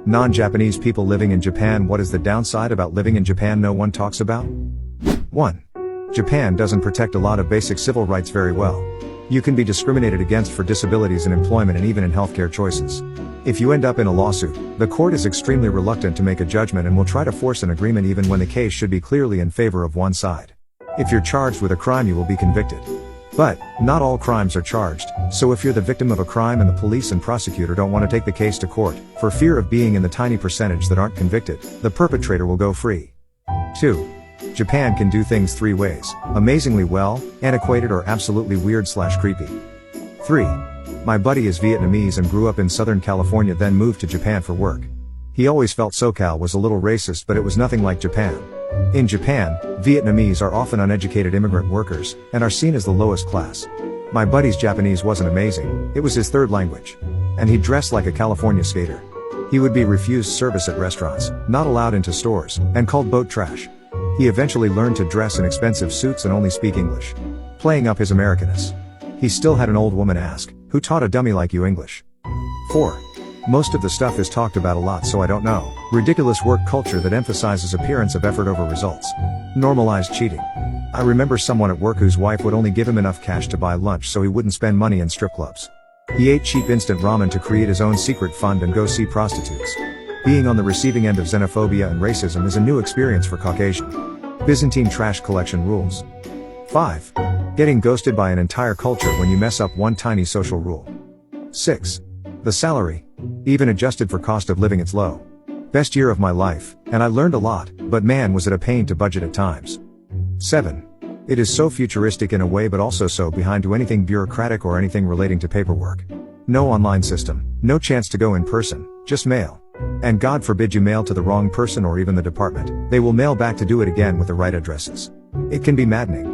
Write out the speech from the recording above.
Non-Japanese people living in Japan. What is the downside about living in Japan no one talks about? 1. Japan doesn't protect a lot of basic civil rights very well. You can be discriminated against for disabilities in employment and even in healthcare choices. If you end up in a lawsuit, the court is extremely reluctant to make a judgment and will try to force an agreement even when the case should be clearly in favor of one side. If you're charged with a crime, you will be convicted. But, not all crimes are charged, so if you're the victim of a crime and the police and prosecutor don't want to take the case to court, for fear of being in the tiny percentage that aren't convicted, the perpetrator will go free. 2. Japan can do things 3 ways: amazingly well, antiquated, or absolutely weird/creepy. 3. My buddy is Vietnamese and grew up in Southern California, then moved to Japan for work. He always felt SoCal was a little racist, but it was nothing like Japan. In Japan, Vietnamese are often uneducated immigrant workers, and are seen as the lowest class. My buddy's Japanese wasn't amazing, it was his 3rd language. And he dressed like a California skater. He would be refused service at restaurants, not allowed into stores, and called boat trash. He eventually learned to dress in expensive suits and only speak English, playing up his Americanness. He still had an old woman ask, "Who taught a dummy like you English?" 4. Most of the stuff is talked about a lot, so I don't know. Ridiculous work culture that emphasizes appearance of effort over results. Normalized cheating. I remember someone at work whose wife would only give him enough cash to buy lunch so he wouldn't spend money in strip clubs. He ate cheap instant ramen to create his own secret fund and go see prostitutes. Being on the receiving end of xenophobia and racism is a new experience for Caucasian. Byzantine trash collection rules. 5. Getting ghosted by an entire culture when you mess up one tiny social rule. 6. The salary. Even adjusted for cost of living, it's low. Best year of my life, and I learned a lot, but man was it a pain to budget at times. 7. It is so futuristic in a way, but also so behind to anything bureaucratic or anything relating to paperwork. No online system, no chance to go in person, just mail. And God forbid you mail to the wrong person or even the department, they will mail back to do it again with the right addresses. It can be maddening.